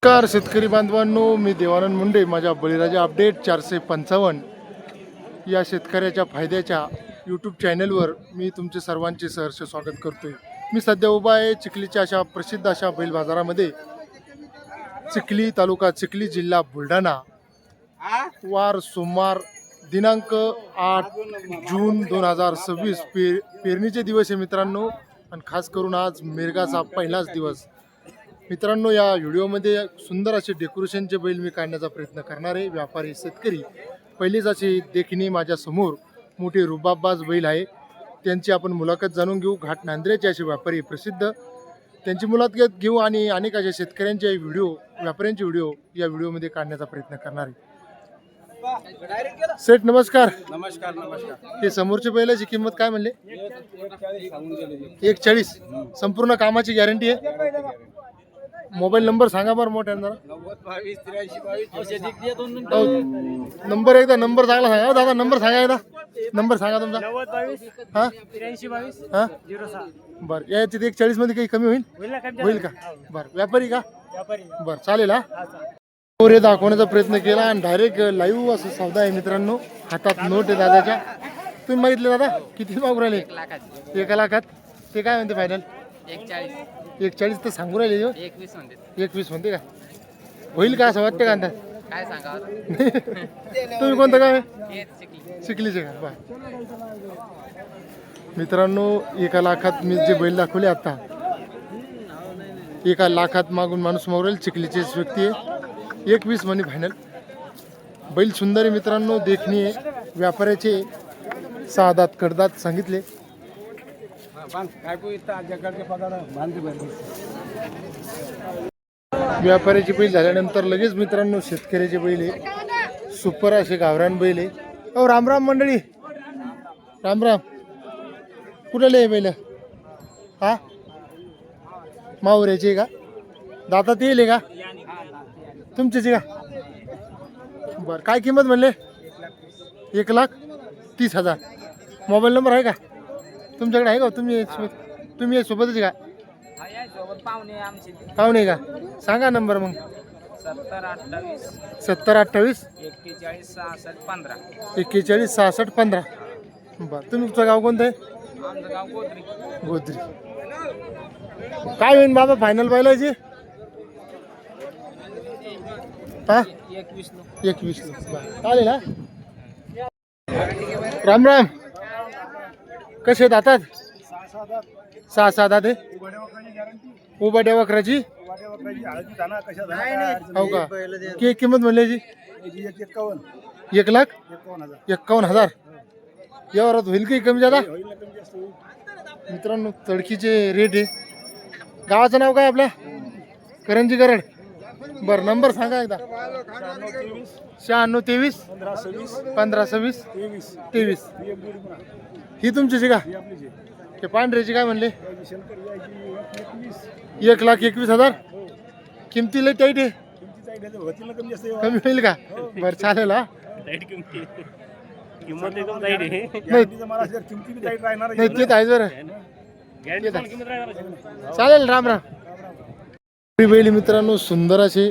नमस्कार शेतकरी बांधवांनो, मी देवानंद मुंडे. माझ्या बळीराजा अपडेट 455 या शेतकऱ्याच्या फायद्याच्या यूट्यूब चॅनलवर मी तुमचे सर्वांचे सहर्ष स्वागत करतोय. मी सध्या उभा आहे चिखलीच्या अशा प्रसिद्ध अशा बैल बाजारामध्ये. चिखली तालुका चिखली जिल्हा बुलढाणा. वार सोमवार दिनांक 8 जून 2026 पेरणीचे दिवस आहे मित्रांनो. आणि खास करून आज मिरगाचा पहिलाच दिवस. मित्रांनो, या व्हिडिओमध्ये सुंदर असे डेकोरेशनचे बैल मी काढण्याचा प्रयत्न करणार आहे. व्यापारी शेतकरी पहिलीच अशी देखणी माझ्या समोर मोठे रुबाबबाज बैल आहे. त्यांची आपण मुलाखत जाणून घेऊ. घाट नांद्र्याचे असे व्यापारी प्रसिद्ध, त्यांची मुलाखत घेऊ आणि अनेक अशा शेतकऱ्यांचे व्हिडिओ, व्यापाऱ्यांचे व्हिडिओ या व्हिडिओमध्ये काढण्याचा प्रयत्न करणार आहे. सेठ नमस्कार. नमस्कार नमस्कार. हे समोरच्या बैलाची किंमत काय म्हणले? 140. संपूर्ण कामाची गॅरंटी आहे. मोबाईल नंबर सांगा बरं मोठ्या जरा. 90 नंबर एकदा नंबर चांगला सांगा दादा. नंबर सांगा एकदा. नंबर सांगा तुमचा. 90 हां 83 हां 06. बरं. याच्यात 140 मध्ये काही कमी होईल का? बरं. व्यापारी का? बरं चालेल. हा रे दाखवण्याचा प्रयत्न केला आणि डायरेक्ट लाईव्ह असं सौदा आहे मित्रांनो. हातात नोट आहे दादाच्या. तुम्ही मागितले दादा किती मागू राहिले? 1 लाखात. ते काय म्हणते फायनल? 140 तर सांगू राहिले. 21 म्हणते का? होईल का असं वाटतं का? अंदाज काय सांगा तुम्ही कोणतं काय शिकलीचे का? बा मित्रांनो, 1 लाखात मी जे बैल दाखवले आता, 1 लाखात मागून माणूस मागून चिखलीचेच व्यक्ती आहे. 21 म्हणे फायनल. बैल सुंदर आहे मित्रांनो, देखणी आहे. व्यापाऱ्याचे 6 दात कडदात सांगितले. व्यापाऱ्याची बैल झाल्यानंतर लगेच मित्रांनो शेतकऱ्याचे बैल आहे. सुपर असे गावरान बैल आहे. अहो राम राम मंडळी, राम राम. कुठले बैल? हा मावऱ्याचे का? दातात येईल का? तुमच्याचे का? बरं. काय किंमत म्हणले? 1,30,000. मोबाईल नंबर आहे का तुमच्याकडे? आहे का? तुम्ही सोबतच का? पाहुणे का? सांगा नंबर मग. 70 28 41 66 15. बरं. तुमचं गाव कोणतं आहे? गोद्री. काय होईल बाबा फायनल पाहिलायची? हा 21. चालेल. हा राम राम. कसे दातात? 6 दात आहे. उभाट्या वखराची हो का? की किंमत म्हणल्याची? 1,51,000. यावरात होईल काही कमी जादा? मित्रांनो तडकीचे रेट आहे. गावाचं नाव काय आपल्या? करंजी करड. बरं. नंबर सांगा एकदा. 96 23 15 26 23. ही तुमची का? ते पांढऱ्याची काय म्हणले? 1,21,000. किमती लय टाईट आहे. कमी होईल का? बरं चालेल. हा नाही ते आहे बरं. चालेल. राम राम. बैल मित्रांनो सुंदर असे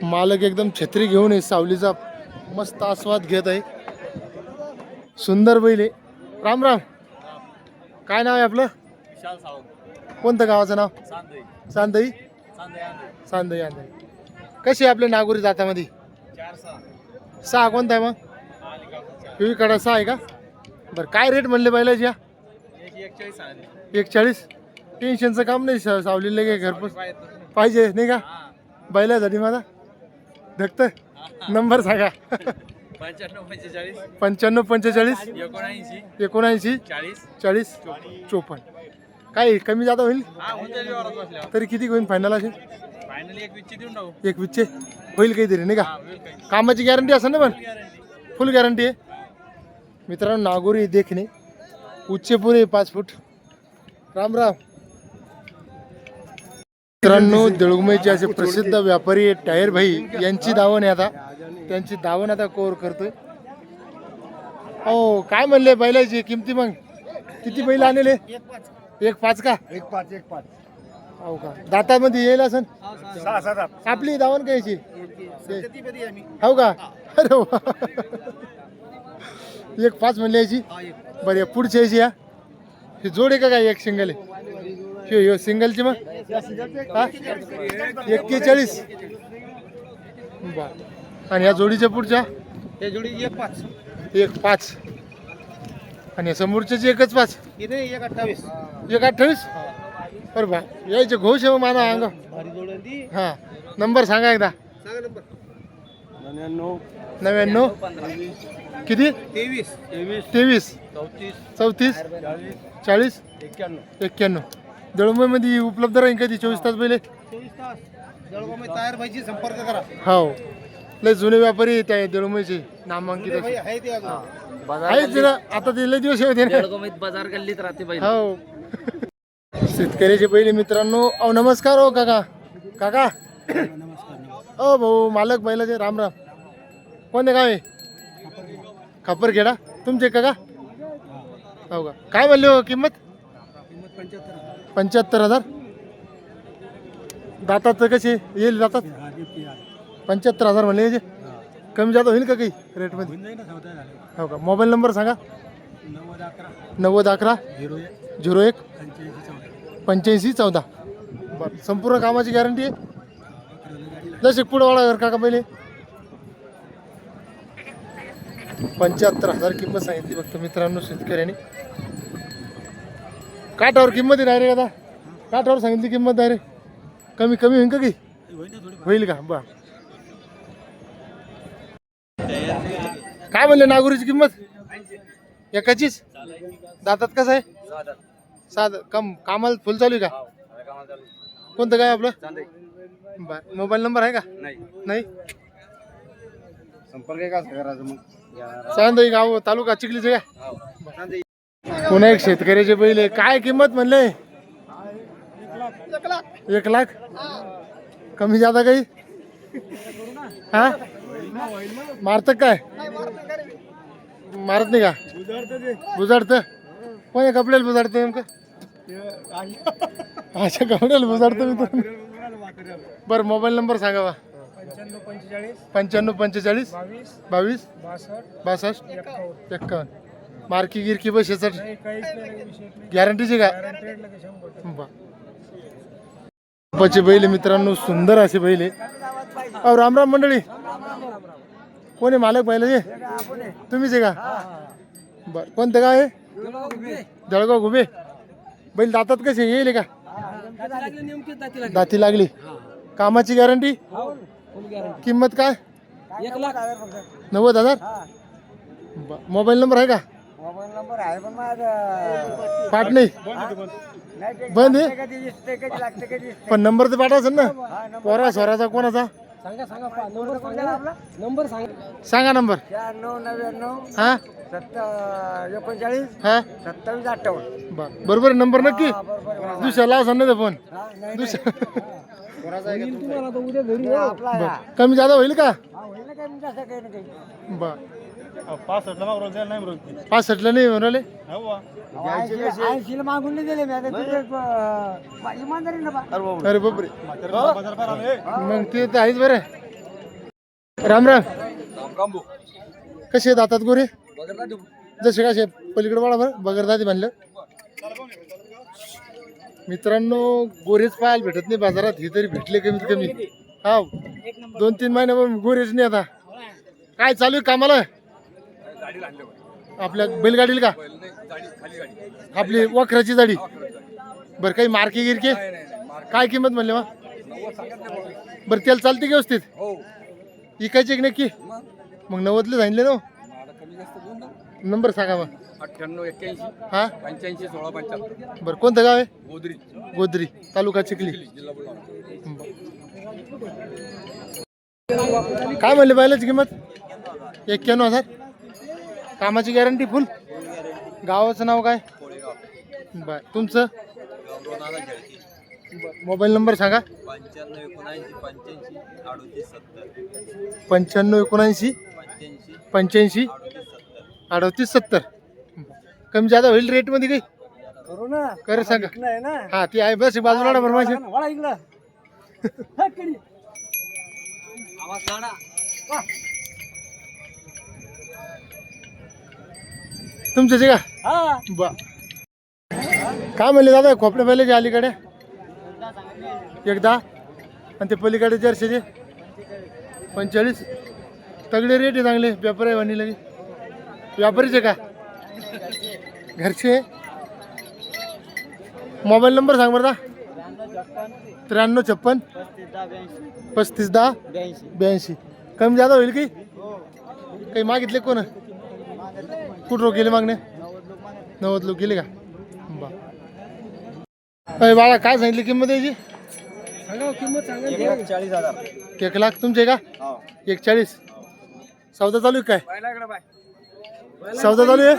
मालक एकदम छत्री घेऊन आहे. सावलीचा मस्त आस्वाद घेत आहे. सुंदर बैल आहे. राम राम. काय नाव आहे आपलं? कोणतं गावाचं नाव? सांदई. सांदई आंधळी. कशी आपल्या नागोरी जातामध्ये? 6 कोणता आहे मग? पिवीकडा 6 आहे का? बरं. काय रेट म्हणले बैलाची? 140. टेन्शनचं काम नाही. सावलीला काय घरपोच पाहिजे नाही का? बैलासाठी माझा धकत. नंबर सांगा. 95 45 79 40 54. काय कमी जादा होईल? तरी किती होईल फायनल? असेल 1,20 होईल काहीतरी नाही का? कामाची गॅरंटी असेल ना? पण फुल गॅरंटी आहे मित्रांनो. नागोरी देखणे उच्चपुरे 5 फूट. राम राम. मित्रांनो देळगुमईचे असे प्रसिद्ध व्यापारी टायर भाई यांची दावण आहे आता. त्यांची दावण आता कव्हर करतोय. हो काय म्हणले बैलाची किमती? मग किती बैल आणले? 1,5 का? 1,5. हो का दातामध्ये येईल असं 6-7 आपली दावण कायची हो का अरे वा 1.5 म्हणले याची बरं या पुढची याची या ही जोड आहे का काय एक सिंगल आहे ह्यो सिंगलची मग हा 41 बर आणि या जोडीच्या पुढच्या हे जोडी 1-5 1.5 आणि या समोरच्याची 1.5 इथे 1-28 1.28 बरं बा यायचे घोष आहे माना अंग भारी जोड आहे ती. हां नंबर सांगा एकदा सांगा नंबर 99 किती 23 34 40 91 दळमुंबईमध्ये उपलब्ध राहील कधी 24 तास पहिले 24 तास जळगावमध्ये तयार पाहिजे संपर्क करा हो लय जुने व्यापारी त्या दळमुंबईचे नामांकित भाई आहे ते अजून आहेत जरा आता ते लय दिवस होते ना बाजार गल्लीत राहते बाई हो शेतकऱ्याचे पहिले मित्रांनो अहो नमस्कार हो काका काका ओ भाऊ मालक बैलाचे राम राम कोणते गाव आहे खापरखेडा तुमचे काका हो का काय म्हणले हो किंमत 75,000 दातात तर कसे येईल दातात 75,000 म्हणले याचे कमी जादा होईल का काही रेटमध्ये हो का मोबाईल नंबर सांगा 9011 01 8514 बरं संपूर्ण कामाची गॅरंटी आहे जसे पुढं वाढा घर काका पहिले 75,000 किंमत सांगितली फक्त मित्रांनो शेतकऱ्यांनी काठावर किंमत आहे डायरेक्ट आता काठावर सांगितली किंमत डायरेक्ट कमी कमी होईल का काही होईल का बा काय म्हणले नागुरीची किंमत एकाचीच दातात कसं आहे साध कामाला फुल चालू आहे का कोणतं काय आपलं बर मोबाईल नंबर आहे का नाही संपर्क का करायचं मग चांदई गाव तालुका चिखलीचे का पुन्हा एक शेतकऱ्याचे बैल काय किंमत म्हणले 1 लाख कमी जादा काही हा मारत काय मारत नाही का बुजाडत कोण कपड्याला बुजाडत नेमकं अच्छा कपड्याला बुजाडतं मी बरं मोबाईल नंबर सांगा बा 95 22 62 51 मार्की गिरकी बसायचं गॅरंटीची का बाचे बैल मित्रांनो सुंदर असे बैल अहो राम राम मंडळी कोण आहे मालक बैलाचे तुम्हीच आहे का बर कोणतं गाव आहे जळगाव घुबे बैल दातात कसे येईल का दाती लागली कामाची गॅरंटी किंमत काय 90,000 मोबाईल नंबर आहे का मोबाईल नंबर आहे पण माझा पाठ नाही बंद आहे कधी दिसते कधी लागते कधी दिसते पण नंबर तर पाठायचा ना पोरा स्वराचा कोणाचा नंबर सांगा नंबर 9699 हा 39 हा 2758 बरोबर आहे नंबर नक्की दुसऱ्या लावा नाही फोन दुसऱ्या तुम्हाला तर उद्या घरी आपला कमी जादा होईल का होईल ना काय म्हणजे असं काही ना काही बर 65 ला नाही म्हणाले 80 मागून नाही दिले मी आता तुझे इमानदारी ना बा अरे बापरे मग ते तर आहेच बरं राम राम कसे दातात गोरे जसे कसे पलीकडे वाळा बरं बगरदादी म्हणलं मित्रांनो गोरेच पाहायला भेटत नाही बाजारात हे तरी भेटले कमीत कमी हा 2-3 महिने गोरेच नाही आता काय चालू आहे कामाला आपल्या बैलगाडीला का आपली वखराची जाडी बरं काही मार्के गिरके काय किंमत म्हणले मग बरं त्याला चालते की व्यवस्थित इकायचे की नक्की मग 90ला सांगितले ना नंबर सांगा मग 98 81 हा 85 16 75 बरं कोणतं गाव आहे गोदरी गोदरी तालुका चिखली काय म्हणले बैलाची किंमत 91,000 कामाची गॅरंटी फुल गावाचं नाव काय बर तुमचं मोबाईल नंबर सांगा 95 85 85 38 70 कमी जादा होईल रेटमध्ये काही करू ना कर सांगा नाही ना हा ती आहे बस बाजूला ना बरोबर वळा इकडं हा, कडी. आवाज काढा वा. तुमचं जे का हा बा काय म्हणले दादा खोपडे पहिले जे अलीकडे एकदा आणि ते पलीकडे जर्सीचे 45 तगडे रेट आहे चांगले व्यापारी आहे म्हणे लगे व्यापारीचे का घरचे मोबाईल नंबर सांग बरं 9356 3510 82 कमी जादा होईल की काही मागितले कोण कुठं गेले मागणे 90 लोक गेले का बा अरे बाळा काय सांगितली किंमत याची सांगा किंमत सांगा 1,40,000 1 लाख तुमचे का 1,40 सौदा चालू आहे काय सौदा चालू आहे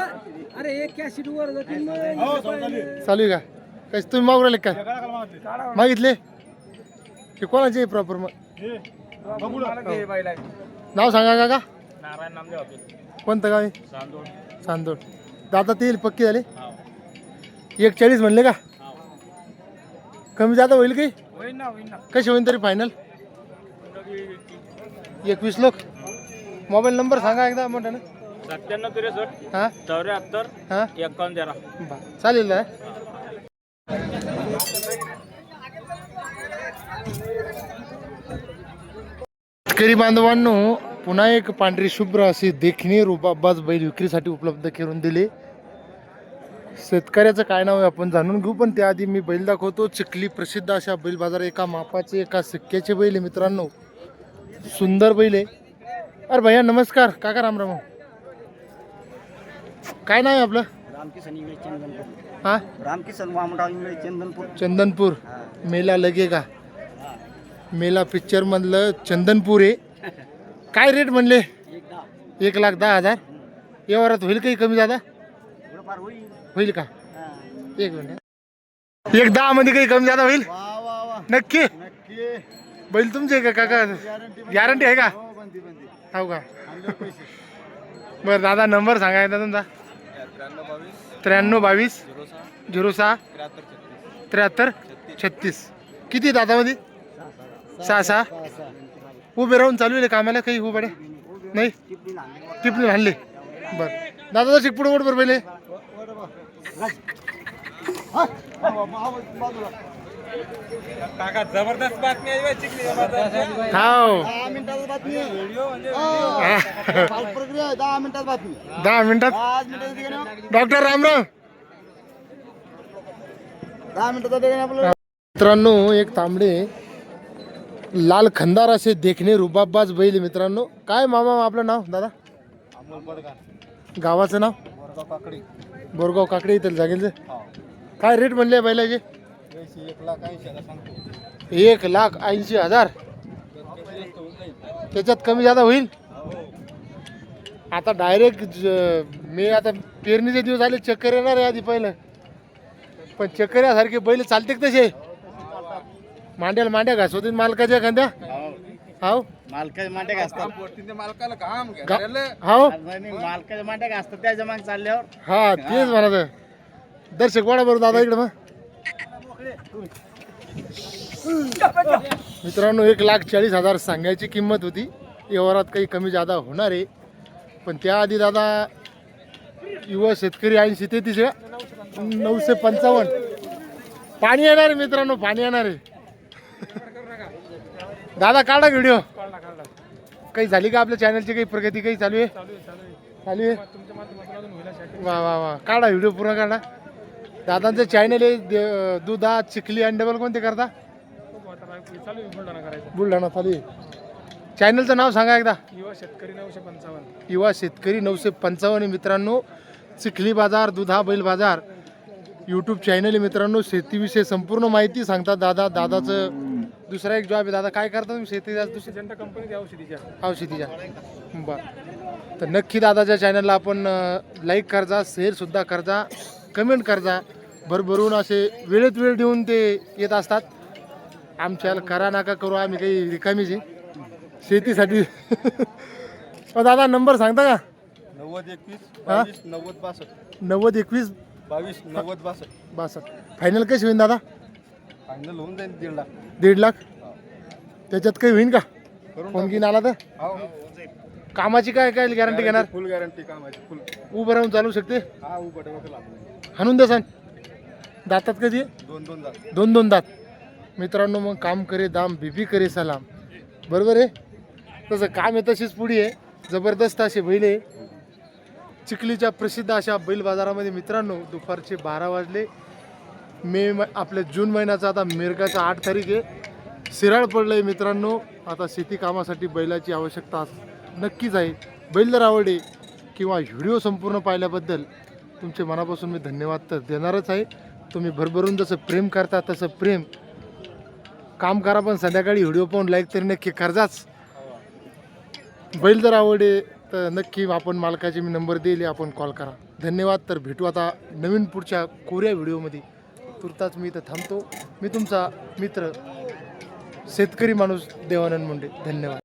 अरे एक कॅशिट वर किंमत चालू आहे का काय तुम्ही मागू राहिले काय मागितले ते कोणाचे प्रॉपर मग नाव सांगा का नारायण नामदेव कोणतं गाव आहे चांदोड दादा ते येईल पक्की झाले 1,40 म्हणले का कमी जादा होईल की कसे होईल तरी फायनल 21 लोक मोबाईल नंबर सांगा एकदा मोठा ना 97 हां 74 हां 51 बा चालेल ना शेतकरी बांधवांनो पुन्हा एक पांढरी शुभ्र अशी देखणी रुबाबाज बैल विक्रीसाठी उपलब्ध करून दिले शेतकऱ्याचं काय नाव आहे आपण जाणून घेऊ पण त्याआधी मी बैल दाखवतो चिखली प्रसिद्ध अशा बैल बाजार एका मापाचे एका सिक्क्याचे बैल आहे मित्रांनो सुंदर बैल आहे अरे भैया नमस्कार काका रामराम काय नाव आहे आपलं रामकिसन इंगळे चंदनपूर हा रामकिसन वामराव इंगळे चंदनपूर चंदनपूर मेला लगे का मेला पिक्चर मधलं चंदनपूर आहे काय रेट म्हणले 1,10,000 व्यवहारात होईल काही कमी जादा होईल का एक मिनिट 1,10 मध्ये काही कमी जादा होईल नक्की बैल तुमचे का काका गॅरंटी आहे का हो का बरं दादा नंबर सांगा एकदा तुमचा 9322 06 73 36 किती दादामध्ये 6 उभे राहून चालू आहे कामाला काही उभे नाही टिपणी आणले बर दादा शिक पुढे बरोबर पहिले जबरदस्त बातमी आहे चिखली हाव 10 मिनिटाची बातमी आहे. 10 मिनिटात बातमी 10 मिनिटात 5 मिनिटात डॉक्टर रामराव 10 मिनिटात आपलं मित्रांनो एक तांबडे लाल खंदार असे देखणे रुबाबबाज बैल आहे मित्रांनो काय मामा आपलं नाव दादा अमोल पडगार गावाचं नाव बोरगाव काकडी बोरगाव काकडे इथं जागेल काय रेट म्हणले बैलाचे 1,80,000 सांगतो 1,80,000 त्याच्यात कमी जादा होईल आता डायरेक्ट मी आता पेरणीचे दिवस आले चक्कर येणार आहे आधी पहिलं पण चक्कर यासारखे बैल चालते का तसे मांड्याला मांड्या घास होतील मालकाच्या एखाद्या हाव मालकाच्या मांड्या घासतात मालकाला काम हाव मालकाच्या मांड्या घासतात त्याच्या मागे चालल्यावर हा तेच म्हणायचं दर्शक वाडा बरोबर दादा इकडं मग मित्रांनो 1,40,000 सांगायची किंमत होती व्यवहारात काही कमी जादा होणार आहे पण त्याआधी दादा युवा शेतकरी 80-33 955 पाणी येणार आहे मित्रांनो पाणी येणार आहे दादा काढा व्हिडिओ काही झाली का आपल्या चॅनलची काही प्रगती काही चालू आहे वा वा वा काढा व्हिडिओ पूर्ण काढा दादांचं चॅनल आहे दुधा चिखली आणि डबल कोणते करता बुलढाणा चालू आहे चॅनलचं नाव सांगा एकदा युवा शेतकरी 955 मित्रांनो चिखली बाजार दुधा बैल बाजार यूट्यूब चॅनल आहे मित्रांनो शेतीविषयी संपूर्ण माहिती सांगतात दादाचं दुसरा एक जॉब आहे दादा काय करता तुम्ही शेतीच्या दुसऱ्या कंपनी औषधीच्या बरं तर नक्की दादाच्या चॅनलला आपण लाईक करजा शेअरसुद्धा करजा कमेंट करजा भरभरून असे वेळेत वेळ देऊन ते येत असतात आमच्याला करा नका करू आम्ही काही रिकामीची शेतीसाठी दादा नंबर सांगता का 90 21 हा? 90 62 90 21 22 90 62 62 फायनल कशी होईल दादा? फायनल होऊन जाईल 1.5 लाख. 1.5 लाख त्याच्यात काही होईल का? करून फोन घेऊन आला तर हो कामाची काय काय गॅरंटी घेणार? फुल गॅरंटी कामाची फुल. उभं राहून चालू शकते? हा उभं डोकं लागलं. हाणून द्या सांग. दातात कधी? 2 दात. 2 दात. मित्रांनो मग काम करे दाम बीबी करे सलाम, बरोबर आहे. तसं काम आहे तशीच पुढी आहे. जबरदस्त असे बैल आहे. चिखलीच्या प्रसिद्ध अशा बैल बाजारामध्ये मित्रांनो दुपारचे 12 वाजले. आपल्या जून महिन्याचा आता मिरगाचा 8 तारीख आहे. शिराळ पडलं आहे मित्रांनो. आता शेती कामासाठी बैलाची आवश्यकता नक्कीच आहे. बैल जर आवडे किंवा व्हिडिओ संपूर्ण पाहिल्याबद्दल तुमचे मनापासून मी धन्यवाद तर देणारच आहे. तुम्ही भरभरून जसं प्रेम करता तसं प्रेम काम करा, पण संध्याकाळी व्हिडिओ पाहून लाईक तरी नक्की करजाच. बैल जर आवडे तर नक्की आपण मालकाचे मी नंबर दिले, आपण कॉल करा. धन्यवाद. तर भेटू आता नवीन पुढच्या कोऱ्या व्हिडिओमध्ये. तुर्तास मी इथं थांबतो. मी तुमचा मित्र शेतकरी माणूस देवानंद मुंडे. धन्यवाद.